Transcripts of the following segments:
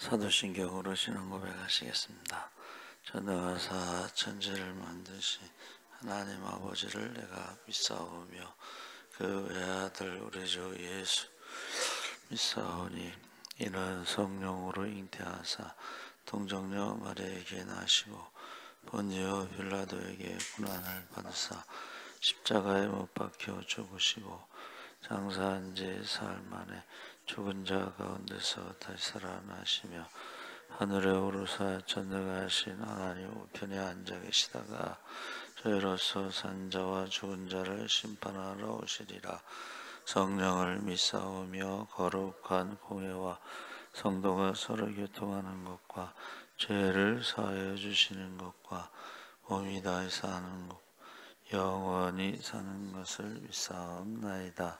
사도신경으로 신앙 고백하시겠습니다. 전능하사 천지를 만드신 하나님 아버지를 내가 믿사오며 그 외아들 우리 주 예수 믿사오니 이는 성령으로 잉태하사 동정녀 마리아에게 나시고 본디오 빌라도에게 고난을 받으사 십자가에 못 박혀 죽으시고 장사한 지 사흘 만에 죽은 자 가운데서 다시 살아나시며 하늘에 오르사 전능하신 하나님 우편에 앉아 계시다가 저희로서 산자와 죽은 자를 심판하러 오시리라. 성령을 믿사오며 거룩한 공회와 성도가 서로 교통하는 것과 죄를 사하여 주시는 것과 몸이 다해 사는 것 영원히 사는 것을 믿사옵나이다.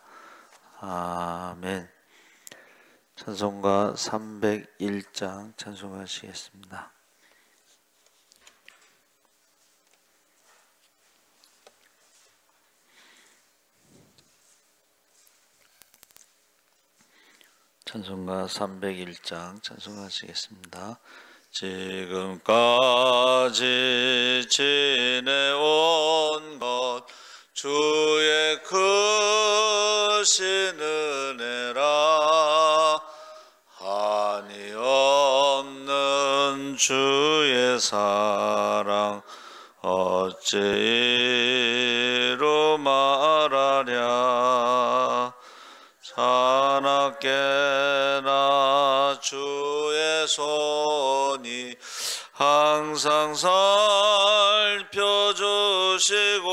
아멘. 찬송가 301장 찬송하시겠습니다. 찬송가 301장 찬송하시겠습니다. 지금까지 지내온 것 주의 크신 은혜라. 한이 없는 주의 사랑 어찌 이루 말하랴. 사납게나 주의 손이 항상 살펴주시고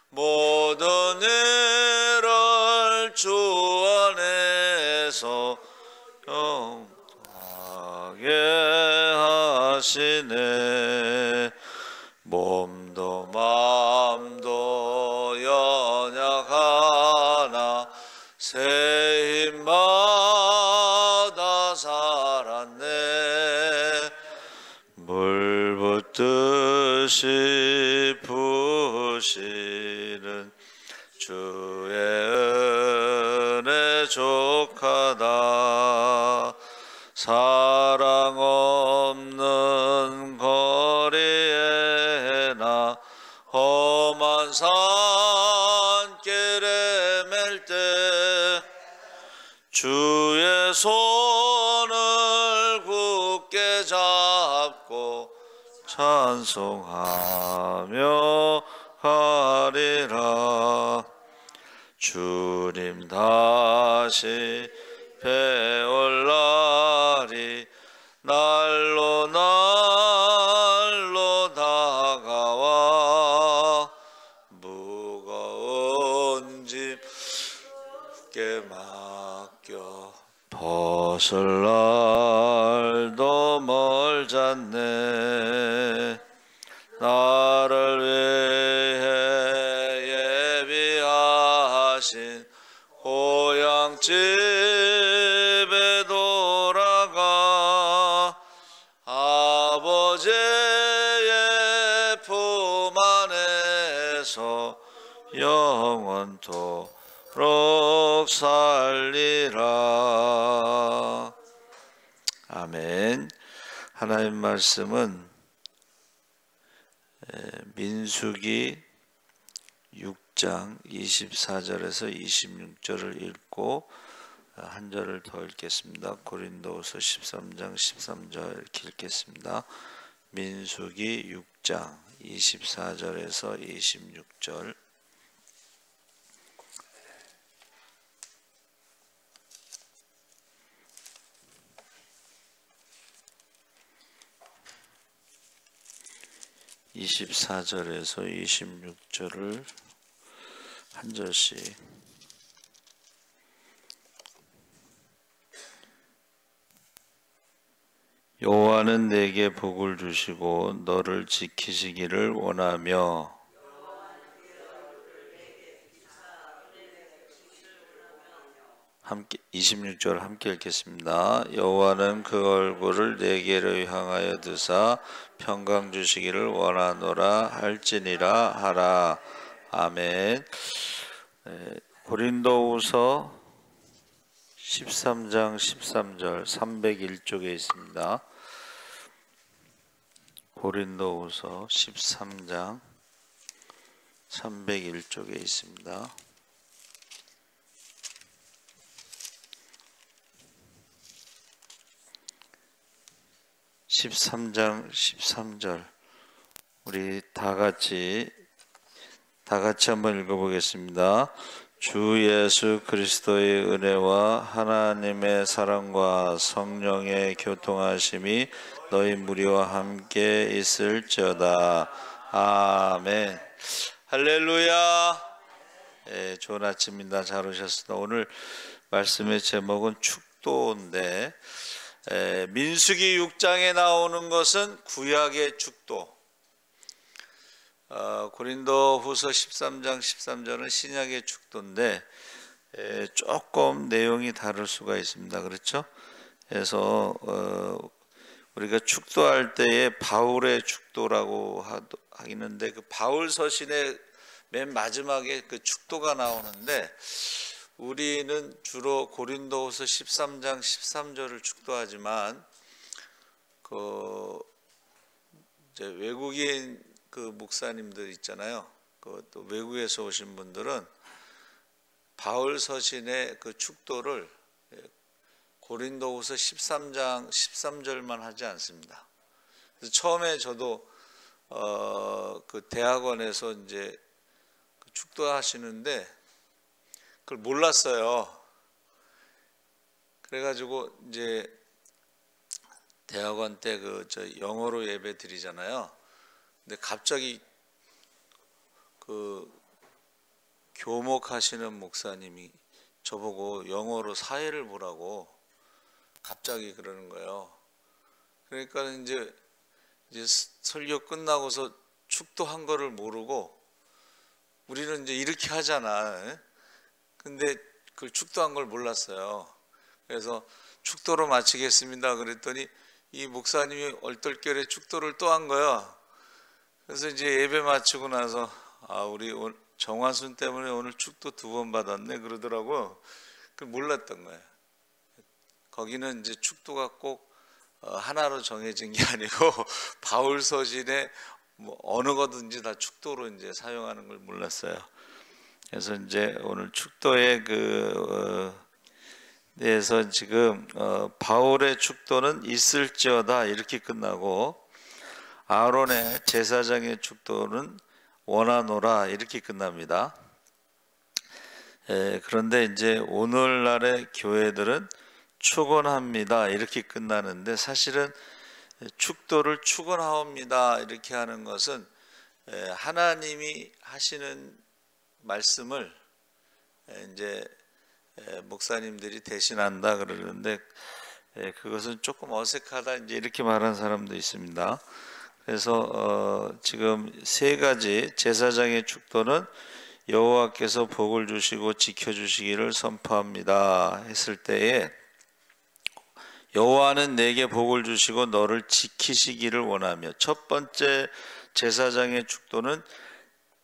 모든 일을 주 안에서 영하게 하시네. 몸도 마음도 연약하나 새 힘마다 살았네. 물 붓듯이 부으시는 주의 은혜 족하다. 사랑 없는 거리에나 험한 산길에 맬 때 주의 손을 굳게 잡고 찬송하며 가리라. 주님 다시 배올 날이 날로 날로 다가와 무거운 짐 께 맡겨 벗을 날도 멀잖네. 나를 위해 예비하신 고향 집에 돌아가 아버지의 품 안에서 영원토록 살리라. 아멘. 하나님 말씀은 민수기 6장 24절에서 26절을 읽고 한 절을 더 읽겠습니다. 고린도후서 13장 13절 이렇게 읽겠습니다. 민수기 6장 24절에서 26절. (24절에서 26절을) 한 절씩. 여호와는 내게 복을 주시고 너를 지키시기를 원하며 26절 함께 읽겠습니다. 여호와는 그 얼굴을 내게로 향하여 드사 평강 주시기를 원하노라 할지니라 하라. 아멘. 고린도후서 13장 13절 301쪽에 있습니다. 고린도후서 13장 301쪽에 있습니다. (13장) 13절 우리 다 같이 한번 읽어보겠습니다. 주 예수 그리스도의 은혜와 하나님의 사랑과 성령의 교통하심이 너희 무리와 함께 있을지어다. 아멘. 할렐루야. 좋은 아침입니다. 잘 오셨습니다. 오늘 말씀의 제목은 축도인데, 민수기 6장에 나오는 것은 구약의 축도, 고린도후서 13장 13절은 신약의 축도인데 조금 내용이 다를 수가 있습니다. 그렇죠? 그래서 우리가 축도할 때에 바울의 축도라고 하기는데, 그 바울 서신의 맨 마지막에 그 축도가 나오는데, 우리는 주로 고린도후서 13장 13절을 축도하지만 이제 외국인 그 목사님들 있잖아요. 또 외국에서 오신 분들은 바울 서신의 그 축도를 고린도후서 13장 13절만 하지 않습니다. 그래서 처음에 저도 그 대학원에서 이제 축도하시는데 그걸 몰랐어요. 그래가지고 이제 대학원 때 영어로 예배 드리잖아요. 근데 갑자기 그 교목하시는 목사님이 저보고 영어로 사회를 보라고 갑자기 그러는 거예요. 그러니까 이제 설교 끝나고서 축도한 거를 모르고 우리는 이제 이렇게 하잖아. 근데 그 축도한 걸 몰랐어요. 그래서 축도로 마치겠습니다 그랬더니 이 목사님이 얼떨결에 축도를 또 한 거예요. 그래서 이제 예배 마치고 나서 우리 정화순 때문에 오늘 축도 2번 받았네 그러더라고. 그걸 몰랐던 거예요. 거기는 이제 축도가 꼭 하나로 정해진 게 아니고 바울 서신에 뭐 어느 거든지 다 축도로 이제 사용하는 걸 몰랐어요. 그래서 이제 오늘 축도에 대해서 지금 바울의 축도는 있을지어다 이렇게 끝나고, 아론의 제사장의 축도는 원하노라 이렇게 끝납니다. 그런데 이제 오늘날의 교회들은 축원합니다 이렇게 끝나는데, 사실은 축도를 축원하옵니다 이렇게 하는 것은 하나님이 하시는 말씀을 이제 목사님들이 대신한다 그러는데, 그것은 조금 어색하다 이제 이렇게 말하는 사람도 있습니다. 그래서 지금 3가지 제사장의 축도는 여호와께서 복을 주시고 지켜주시기를 선포합니다 했을 때에, 여호와는 내게 복을 주시고 너를 지키시기를 원하며, 첫 번째 제사장의 축도는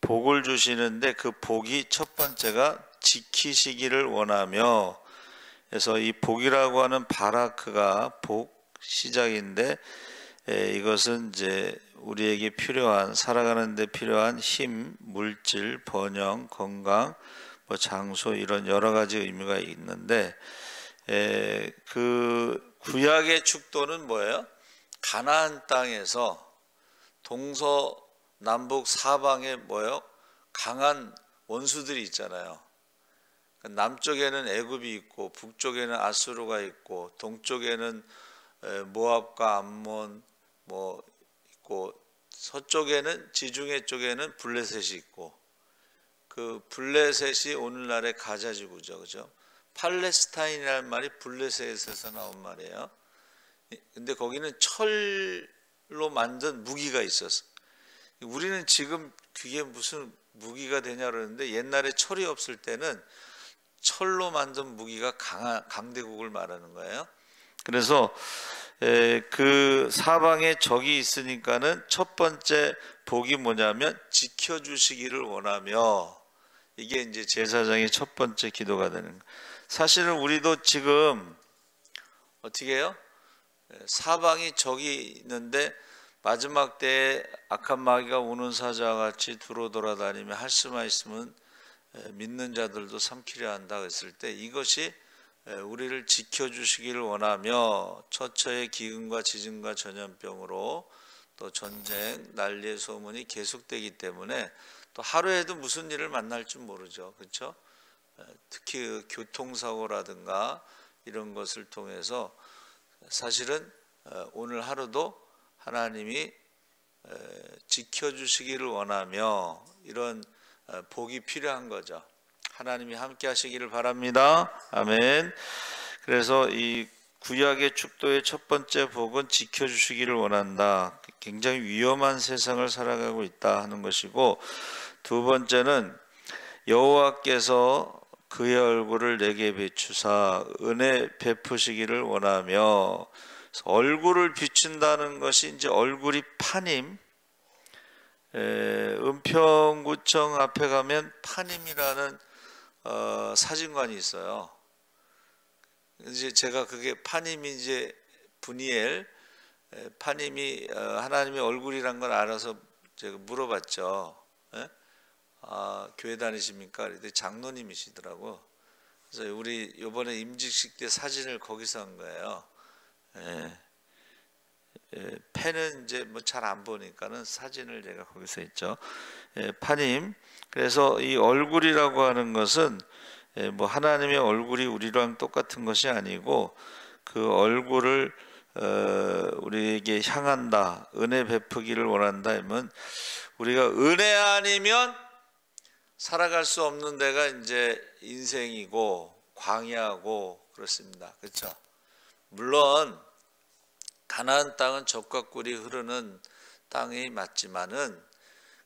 복을 주시는데 그 복이 첫 번째가 지키시기를 원하며, 그래서 이 복이라고 하는 바라크가 복 시작인데, 이것은 이제 우리에게 필요한, 살아가는 데 필요한 힘, 물질, 번영, 건강, 장소 이런 여러 가지 의미가 있는데, 그 구약의 축도는 뭐예요? 가나안 땅에서 동서남북 사방에 뭐예요? 강한 원수들이 있잖아요. 남쪽에는 애굽이 있고 북쪽에는 아수르가 있고 동쪽에는 모압과 암몬 있고 서쪽에는 지중해 쪽에는 블레셋이 있고, 그 블레셋이 오늘날의 가자 지구죠. 그죠? 팔레스타인이라는 말이 블레셋에서 나온 말이에요. 근데 거기는 철로 만든 무기가 있었어. 우리는 지금 그게 무슨 무기가 되냐 그러는데, 옛날에 철이 없을 때는 철로 만든 무기가 강대국을 말하는 거예요. 그래서 그 사방에 적이 있으니까는 첫 번째 복이 뭐냐면 지켜주시기를 원하며, 이게 이제 제사장의 첫 번째 기도가 되는 거예요. 사실은 우리도 지금 어떻게 해요? 사방이 적이 있는데 마지막 때에 악한 마귀가 우는 사자와 같이 두루 돌아다니며 할 수만 있으면 믿는 자들도 삼키려 한다 했을 때 이것이 우리를 지켜주시기를 원하며 처처의 기근과 지진과 전염병으로 또 전쟁, 난리의 소문이 계속되기 때문에 또 하루에도 무슨 일을 만날 줄 모르죠. 그렇죠? 특히 교통사고라든가 이런 것을 통해서 사실은 오늘 하루도 하나님이 지켜주시기를 원하며 이런 복이 필요한 거죠. 하나님이 함께 하시기를 바랍니다. 아멘. 그래서 이 구약의 축도의 첫 번째 복은 지켜주시기를 원한다. 굉장히 위험한 세상을 살아가고 있다 하는 것이고, 두 번째는 여호와께서 그의 얼굴을 내게 비추사 은혜 베푸시기를 원하며, 얼굴을 비춘다는 것이 이제 얼굴이 파님, 은평구청 앞에 가면 파님이라는 사진관이 있어요. 이제 제가 그게 파님이 이제 분이엘 파님이 하나님의 얼굴이란 걸 알아서 제가 물어봤죠. 예? 교회 다니십니까? 그랬더니 장로님이시더라고. 그래서 우리 이번에 임직식 때 사진을 거기서 한 거예요. 펜은 이제 뭐 잘 안 보니까는 사진을 제가 거기서 했죠. 파님. 그래서 이 얼굴이라고 하는 것은 뭐 하나님의 얼굴이 우리랑 똑같은 것이 아니고 그 얼굴을 우리에게 향한다, 은혜 베푸기를 원한다 하면 우리가 은혜 아니면 살아갈 수 없는 데가 이제 인생이고 광야고 그렇습니다. 그렇죠? 물론 가나안 땅은 젖과 꿀이 흐르는 땅이 맞지만은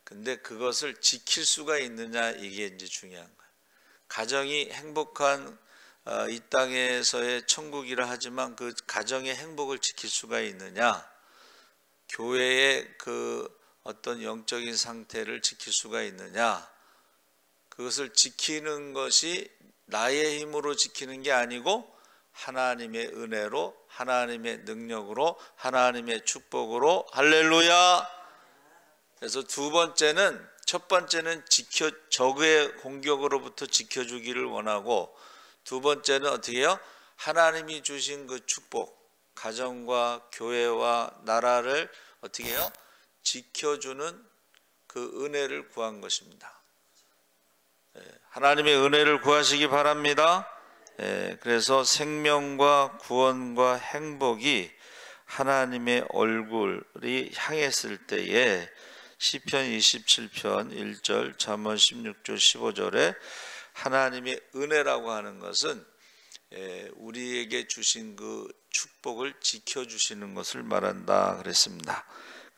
근데 그것을 지킬 수가 있느냐 이게 이제 중요한 거예요. 가정이 행복한 이 땅에서의 천국이라 하지만 그 가정의 행복을 지킬 수가 있느냐, 교회의 그 어떤 영적인 상태를 지킬 수가 있느냐, 그것을 지키는 것이 나의 힘으로 지키는 게 아니고 하나님의 은혜로, 하나님의 능력으로, 하나님의 축복으로. 할렐루야. 그래서 두 번째는, 첫 번째는 적의 공격으로부터 지켜주기를 원하고, 두 번째는 어떻게 해요? 하나님이 주신 그 축복, 가정과 교회와 나라를 어떻게 해요? 지켜주는 그 은혜를 구한 것입니다. 하나님의 은혜를 구하시기 바랍니다. 그래서 생명과 구원과 행복이 하나님의 얼굴이 향했을 때에 시편 27편 1절, 잠언 16절 15절에 하나님의 은혜라고 하는 것은 우리에게 주신 그 축복을 지켜주시는 것을 말한다 그랬습니다.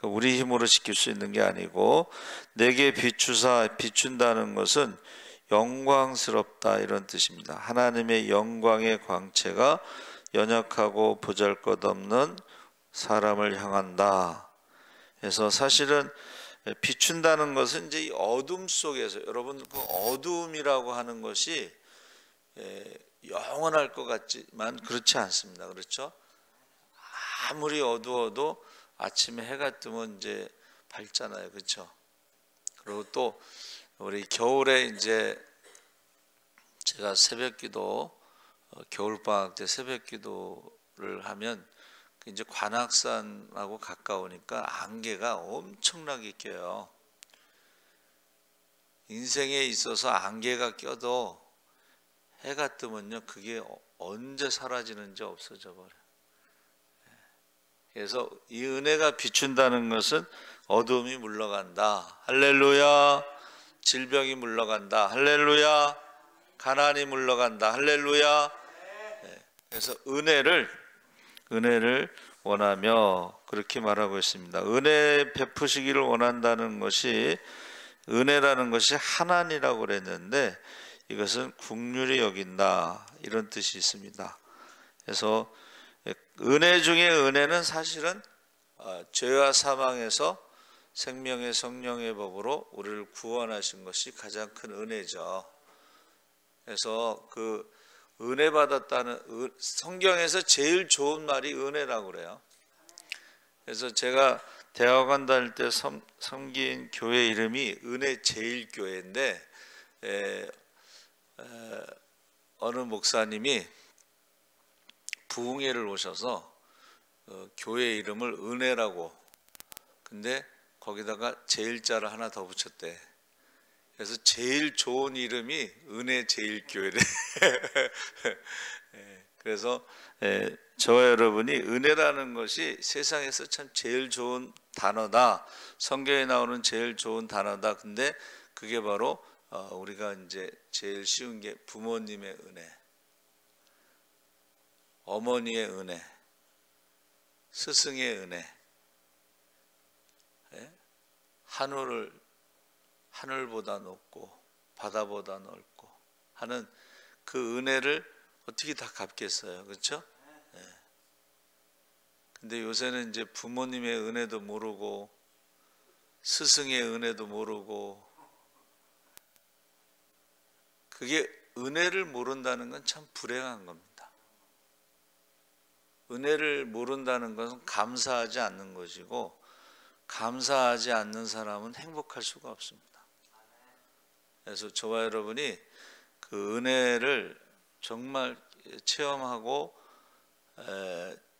우리 힘으로 지킬 수 있는 게 아니고 내게 비춘다는 것은 영광스럽다 이런 뜻입니다. 하나님의 영광의 광채가 연약하고 보잘것없는 사람을 향한다. 그래서 사실은 비춘다는 것은 이제 이 어둠 속에서, 여러분 그 어둠이라고 하는 것이 영원할 것 같지만 그렇지 않습니다. 그렇죠? 아무리 어두워도 아침에 해가 뜨면 이제 밝잖아요. 그렇죠? 그리고 또 우리 겨울에 이제 제가 새벽기도, 겨울방학 때 새벽기도를 하면 이제 관악산하고 가까우니까 안개가 엄청나게 껴요. 인생에 있어서 안개가 껴도 해가 뜨면요 그게 언제 사라지는지 없어져 버려요. 그래서 이 은혜가 비춘다는 것은 어둠이 물러간다. 할렐루야. 질병이 물러간다. 할렐루야. 가난이 물러간다. 할렐루야. 그래서 은혜를 원하며 그렇게 말하고 있습니다. 은혜 베푸시기를 원한다는 것이, 은혜라는 것이 하나니라고 그랬는데 이것은 긍휼히 여긴다 이런 뜻이 있습니다. 그래서 은혜 중에 은혜는 사실은 죄와 사망에서 생명의 성령의 법으로 우리를 구원하신 것이 가장 큰 은혜죠. 그래서 그 은혜 받았다는, 성경에서 제일 좋은 말이 은혜라고 그래요. 그래서 제가 대학원 다닐 때 섬긴 교회 이름이 은혜 제일교회인데, 어느 목사님이 부흥회를 오셔서 교회 이름을 은혜라고, 근데 거기다가 제일자를 하나 더 붙였대. 그래서 제일 좋은 이름이 은혜 제일교회래. 그래서 저와 여러분이 은혜라는 것이 세상에서 참 제일 좋은 단어다, 성경에 나오는 제일 좋은 단어다. 근데 그게 바로 우리가 이제 제일 쉬운 게 부모님의 은혜, 어머니의 은혜, 스승의 은혜, 하늘보다 높고 바다보다 넓고 하는 그 은혜를 어떻게 다 갚겠어요, 그렇죠? 근데 요새는 이제 부모님의 은혜도 모르고 스승의 은혜도 모르고, 그게 은혜를 모른다는 건 참 불행한 겁니다. 은혜를 모른다는 것은 감사하지 않는 것이고, 감사하지 않는 사람은 행복할 수가 없습니다. 그래서 저와 여러분이 그 은혜를 정말 체험하고,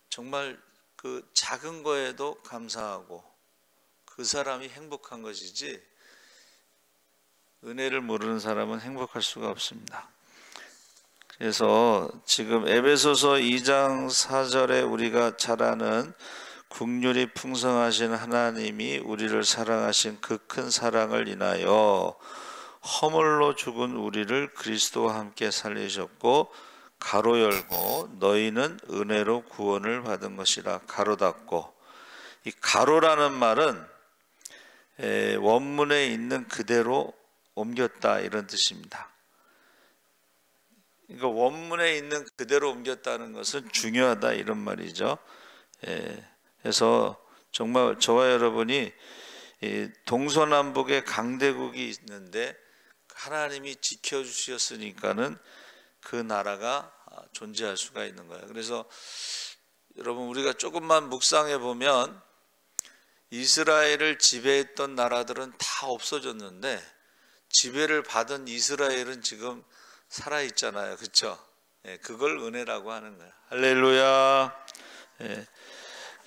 정말 그 작은 거에도 감사하고 그 사람이 행복한 것이지, 은혜를 모르는 사람은 행복할 수가 없습니다. 그래서 지금 에베소서 2장 4절에 우리가 잘 아는 긍휼이 풍성하신 하나님이 우리를 사랑하신 그 큰 사랑을 인하여 허물로 죽은 우리를 그리스도와 함께 살리셨고, 가로 열고 너희는 은혜로 구원을 받은 것이라 가로 닫고. 이 가로라는 말은 원문에 있는 그대로 옮겼다, 이런 뜻입니다. 그러니까 원문에 있는 그대로 옮겼다는 것은 중요하다, 이런 말이죠. 그래서 정말 저와 여러분이 동서남북의 강대국이 있는데 하나님이 지켜주셨으니까는 그 나라가 존재할 수가 있는 거예요. 그래서 여러분, 우리가 조금만 묵상해 보면 이스라엘을 지배했던 나라들은 다 없어졌는데 지배를 받은 이스라엘은 지금 살아 있잖아요, 그렇죠? 그걸 은혜라고 하는 거예요. 할렐루야.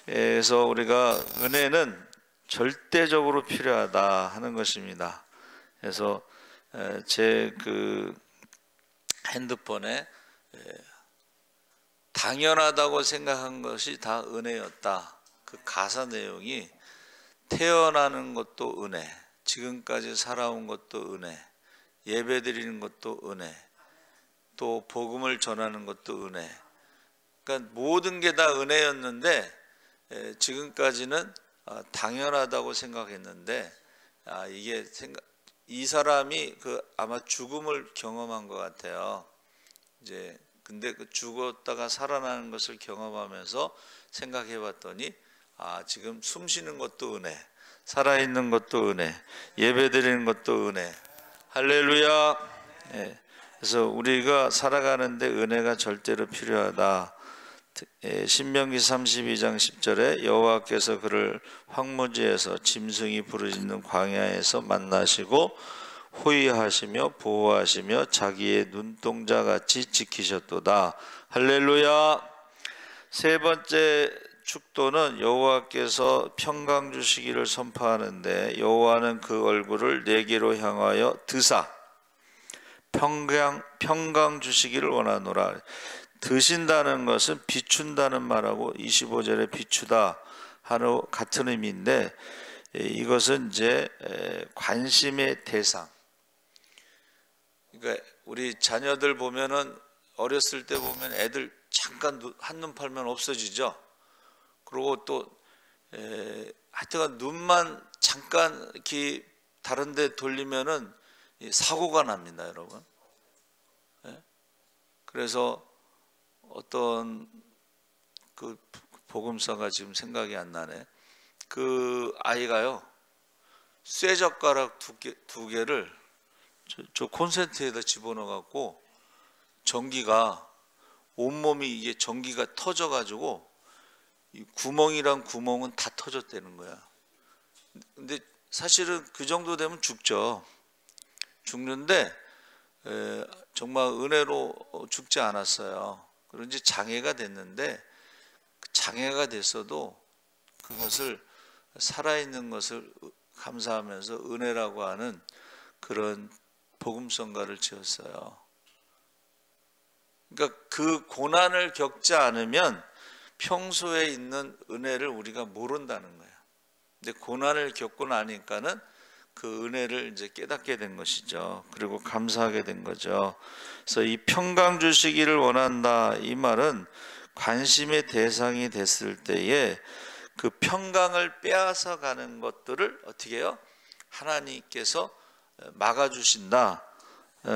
그래서 우리가 은혜는 절대적으로 필요하다 하는 것입니다. 그래서 제 그 핸드폰에 당연하다고 생각한 것이 다 은혜였다, 그 가사 내용이, 태어나는 것도 은혜, 지금까지 살아온 것도 은혜, 예배 드리는 것도 은혜, 또 복음을 전하는 것도 은혜. 그러니까 모든 게 다 은혜였는데 지금까지는 당연하다고 생각했는데, 이게 이 사람이 아마 죽음을 경험한 것 같아요. 이제 근데 그 죽었다가 살아나는 것을 경험하면서 생각해봤더니, 지금 숨 쉬는 것도 은혜, 살아있는 것도 은혜, 예배드리는 것도 은혜. 할렐루야. 그래서 우리가 살아가는데 은혜가 절대로 필요하다. 신명기 32장 10절에 여호와께서 그를 황무지에서 짐승이 부르짖는 광야에서 만나시고 호위하시며 보호하시며 자기의 눈동자같이 지키셨도다. 할렐루야. 세 번째 축도는 여호와께서 평강 주시기를 선포하는데, 여호와는 그 얼굴을 내게로 향하여 드사 평강 주시기를 원하노라. 드신다는 것은 비춘다는 말하고 25절에 비추다 하는 같은 의미인데, 이것은 이제 관심의 대상. 그러니까 우리 자녀들 보면은, 어렸을 때 보면 애들 잠깐 한눈 팔면 없어지죠. 그리고 또 하여튼간 눈만 잠깐 이렇게 다른 데 돌리면은 사고가 납니다, 여러분. 그래서 어떤 그 복음서가 지금 생각이 안 나네. 그 아이가요, 쇠젓가락 두 개를 저 콘센트에다 집어넣어 갖고 전기가 온몸이 이게 전기가 터져 가지고 이 구멍이랑 구멍은 다 터졌다는 거야. 근데 사실은 그 정도 되면 죽죠. 죽는데 정말 은혜로 죽지 않았어요. 그런지 장애가 됐는데 장애가 됐어도 그것을 살아있는 것을 감사하면서 은혜라고 하는 그런 복음성가를 지었어요. 그러니까 그 고난을 겪지 않으면 평소에 있는 은혜를 우리가 모른다는 거예요. 근데 고난을 겪고 나니까는 그 은혜를 이제 깨닫게 된 것이죠. 그리고 감사하게 된 거죠. 그래서 이 평강 주시기를 원한다, 이 말은 관심의 대상이 됐을 때에 그 평강을 빼앗아 가는 것들을 어떻게 해요? 하나님께서 막아주신다,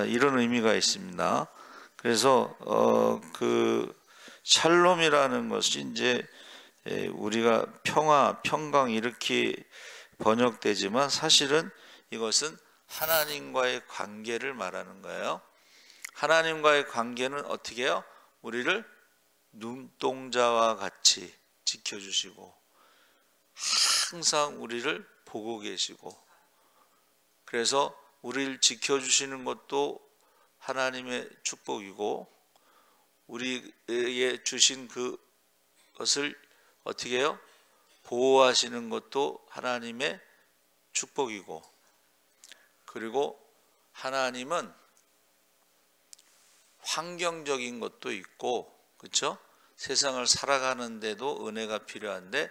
이런 의미가 있습니다. 그래서 그 샬롬이라는 것이 이제 우리가 평화, 평강 이렇게 번역되지만 사실은 이것은 하나님과의 관계를 말하는 거예요. 하나님과의 관계는 어떻게 해요? 우리를 눈동자와 같이 지켜주시고 항상 우리를 보고 계시고, 그래서 우리를 지켜주시는 것도 하나님의 축복이고 우리에게 주신 그것을 어떻게 해요? 보호하시는 것도 하나님의 축복이고, 그리고 하나님은 환경적인 것도 있고, 그렇죠? 세상을 살아가는데도 은혜가 필요한데,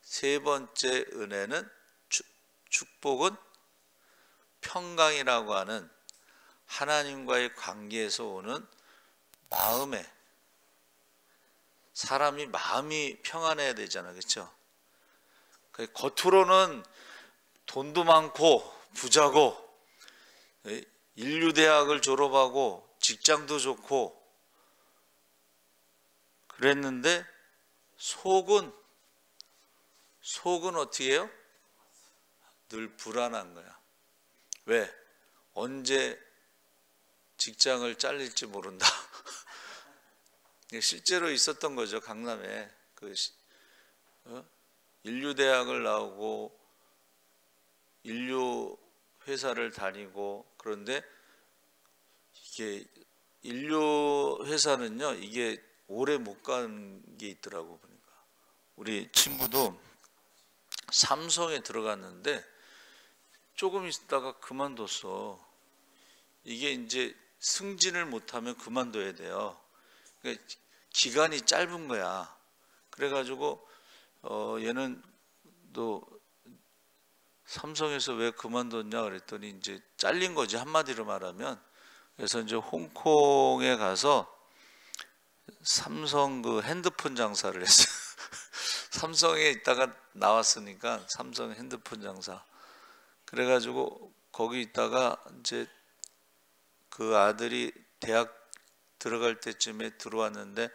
세 번째 은혜는 축복은 평강이라고 하는 하나님과의 관계에서 오는 마음에, 사람이 마음이 평안해야 되잖아요, 그렇죠? 겉으로는 돈도 많고 부자고 인류대학을 졸업하고 직장도 좋고 그랬는데 속은 어떻게 해요? 늘 불안한 거야. 왜? 언제 직장을 잘릴지 모른다. 실제로 있었던 거죠. 강남에 인류대학을 나오고 인류 회사를 다니고, 그런데 이게 인류 회사는요, 이게 오래 못 간 게 있더라고. 보니까 우리 친구도 삼성에 들어갔는데 조금 있다가 그만뒀어. 이게 이제 승진을 못하면 그만둬야 돼요. 그러니까 기간이 짧은 거야. 그래가지고 얘는 너 삼성에서 왜 그만뒀냐 그랬더니 이제 잘린 거지, 한마디로 말하면. 그래서 이제 홍콩에 가서 삼성 그 핸드폰 장사를 했어요. 삼성에 있다가 나왔으니까 삼성 핸드폰 장사. 그래가지고 거기 있다가 이제 그 아들이 대학 들어갈 때쯤에 들어왔는데,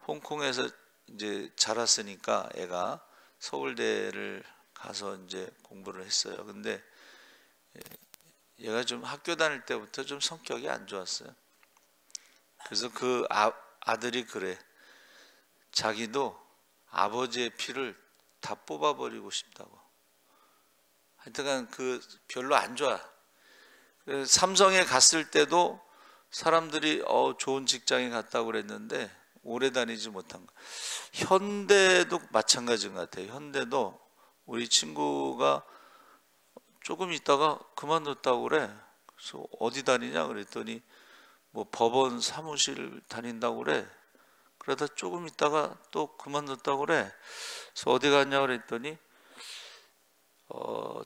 홍콩에서 이제 자랐으니까 애가 서울대를 가서 이제 공부를 했어요. 근데 얘가 좀 학교 다닐 때부터 좀 성격이 안 좋았어요. 그래서 그 아들이 그래. 자기도 아버지의 피를 다 뽑아버리고 싶다고. 하여튼간 그 별로 안 좋아. 삼성에 갔을 때도 사람들이 좋은 직장에 갔다고 그랬는데 오래 다니지 못한 거. 현대도 마찬가지인 것 같아요. 현대도 우리 친구가 조금 있다가 그만뒀다고 그래. 그래서 어디 다니냐 그랬더니 뭐 법원 사무실 다닌다고 그래. 그러다 조금 있다가 또 그만뒀다고 그래. 그래서 어디 갔냐 그랬더니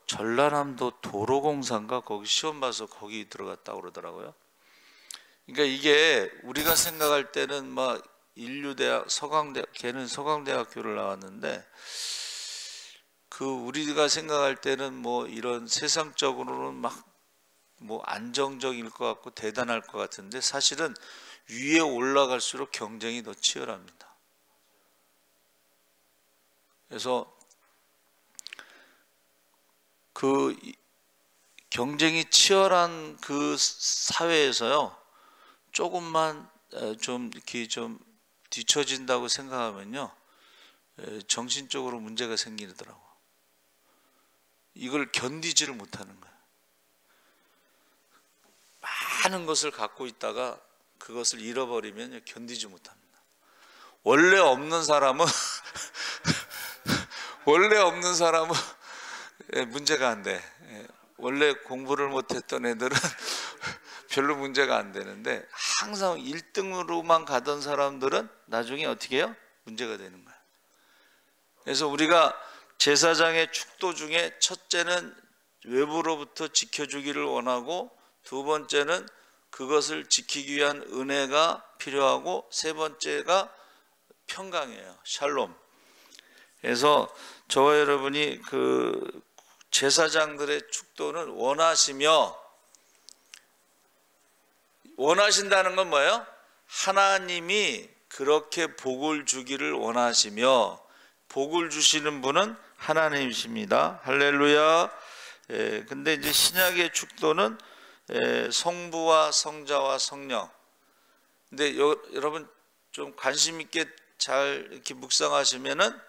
전라남도 도로공사인가 거기 시험 봐서 거기 들어갔다고 그러더라고요. 그러니까 이게 우리가 생각할 때는 막 인류대학, 서강대학, 걔는 서강대학교를 나왔는데, 그 우리가 생각할 때는 뭐 이런 세상적으로는 막 뭐 안정적일 것 같고 대단할 것 같은데, 사실은 위에 올라갈수록 경쟁이 더 치열합니다. 그래서 그 경쟁이 치열한 그 사회에서요, 조금만 좀 이렇게 좀 뒤처진다고 생각하면요, 정신적으로 문제가 생기더라고. 이걸 견디지를 못하는 거예요. 많은 것을 갖고 있다가 그것을 잃어버리면 견디지 못합니다. 원래 없는 사람은 원래 없는 사람은 문제가 안 돼. 원래 공부를 못했던 애들은 별로 문제가 안 되는데, 항상 1등으로만 가던 사람들은 나중에 어떻게 해요? 문제가 되는 거야. 그래서 우리가 제사장의 축도 중에 첫째는 외부로부터 지켜주기를 원하고, 두 번째는 그것을 지키기 위한 은혜가 필요하고, 세 번째가 평강이에요. 샬롬. 그래서 저와 여러분이 그 제사장들의 축도는 원하신다는 건 뭐예요? 하나님이 그렇게 복을 주기를 원하시며, 복을 주시는 분은 하나님이십니다. 할렐루야. 근데 이제 신약의 축도는 성부와 성자와 성령. 근데 여러분 좀 관심 있게 잘 이렇게 묵상하시면은,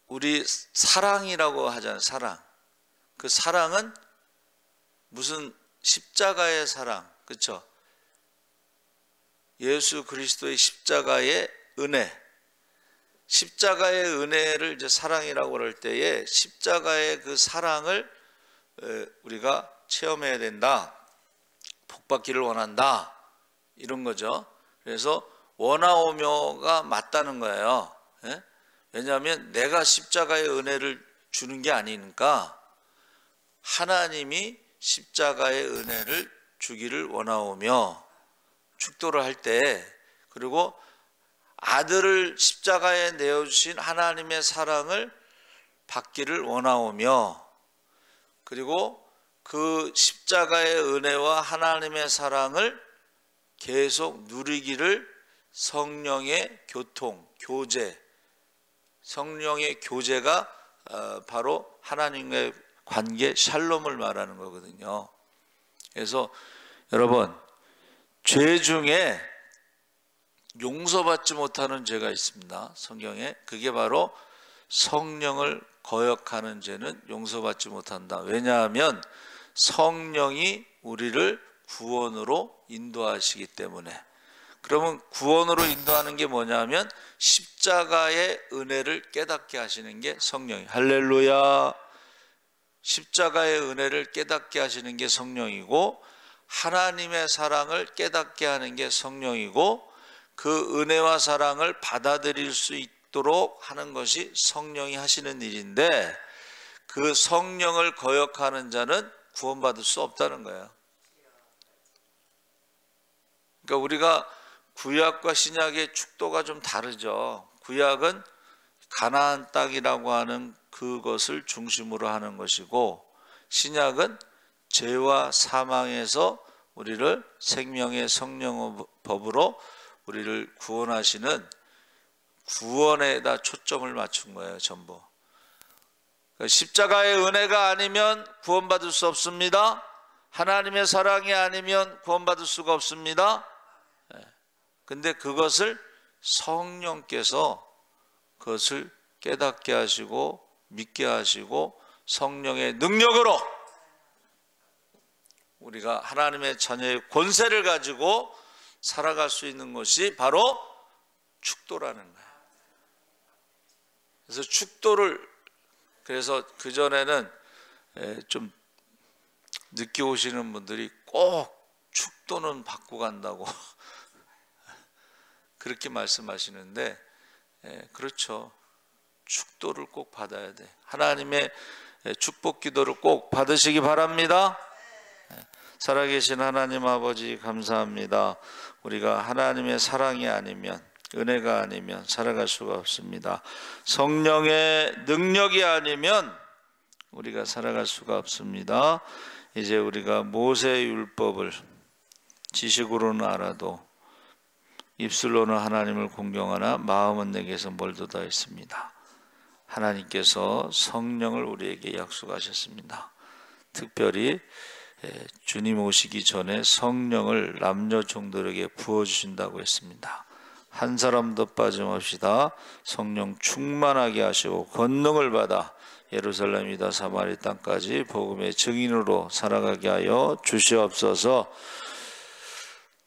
우리 사랑이라고 하잖아요. 사랑. 그 사랑은 무슨 십자가의 사랑, 그렇죠? 예수 그리스도의 십자가의 은혜. 십자가의 은혜를 이제 사랑이라고 그럴 때에, 십자가의 그 사랑을 우리가 체험해야 된다. 복받기를 원한다. 이런 거죠. 그래서 원하오며가 맞다는 거예요. 왜냐하면 내가 십자가의 은혜를 주는 게 아니니까 하나님이 십자가의 은혜를 주기를 원하오며, 축도를 할 때, 그리고 아들을 십자가에 내어주신 하나님의 사랑을 받기를 원하오며, 그리고 그 십자가의 은혜와 하나님의 사랑을 계속 누리기를 성령의 교통, 교제, 성령의 교제가 바로 하나님의 관계 샬롬을 말하는 거거든요. 그래서 여러분, 죄 중에 용서받지 못하는 죄가 있습니다. 성경에. 그게 바로 성령을 거역하는 죄는 용서받지 못한다. 왜냐하면 성령이 우리를 구원으로 인도하시기 때문에. 그러면 구원으로 인도하는 게 뭐냐면 십자가의 은혜를 깨닫게 하시는 게 성령이에요. 할렐루야. 십자가의 은혜를 깨닫게 하시는 게 성령이고, 하나님의 사랑을 깨닫게 하는 게 성령이고, 그 은혜와 사랑을 받아들일 수 있도록 하는 것이 성령이 하시는 일인데, 그 성령을 거역하는 자는 구원받을 수 없다는 거예요. 그러니까 우리가 구약과 신약의 축도가 좀 다르죠. 구약은 가나안 땅이라고 하는 그것을 중심으로 하는 것이고, 신약은 죄와 사망에서 우리를 생명의 성령 법으로 우리를 구원하시는 구원에다 초점을 맞춘 거예요. 전부. 그러니까 십자가의 은혜가 아니면 구원받을 수 없습니다. 하나님의 사랑이 아니면 구원받을 수가 없습니다. 근데 그것을 성령께서 그것을 깨닫게 하시고 믿게 하시고, 성령의 능력으로 우리가 하나님의 자녀의 권세를 가지고 살아갈 수 있는 것이 바로 축도라는 거예요. 그래서 축도를, 그래서 그전에는 좀 늦게 오시는 분들이 꼭 축도는 받고 간다고 그렇게 말씀하시는데, 그렇죠. 축도를 꼭 받아야 돼. 하나님의 축복 기도를 꼭 받으시기 바랍니다. 살아계신 하나님 아버지, 감사합니다. 우리가 하나님의 사랑이 아니면, 은혜가 아니면 살아갈 수가 없습니다. 성령의 능력이 아니면 우리가 살아갈 수가 없습니다. 이제 우리가 모세의 율법을 지식으로는 알아도 입술로는 하나님을 공경하나 마음은 내게서 멀도다 했습니다. 하나님께서 성령을 우리에게 약속하셨습니다. 특별히 주님 오시기 전에 성령을 남녀 종들에게 부어주신다고 했습니다. 한 사람도 빠짐없이 다 성령 충만하게 하시고 권능을 받아 예루살렘이다 사마리 땅까지 복음의 증인으로 살아가게 하여 주시옵소서.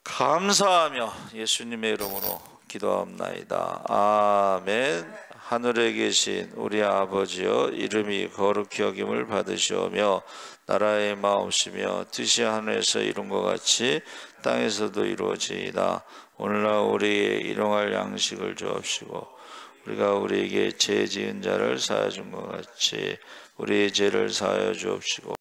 감사하며 예수님의 이름으로 기도합나이다. 아멘. 하늘에 계신 우리 아버지여, 이름이 거룩히 여김을 받으시오며 나라의 마음이시며 뜻이 하늘에서 이룬 것 같이 땅에서도 이루어지이다. 오늘날 우리에게 일용할 양식을 주옵시고 우리가 우리에게 죄 지은 자를 사하여 준 것 같이 우리의 죄를 사하여 주옵시고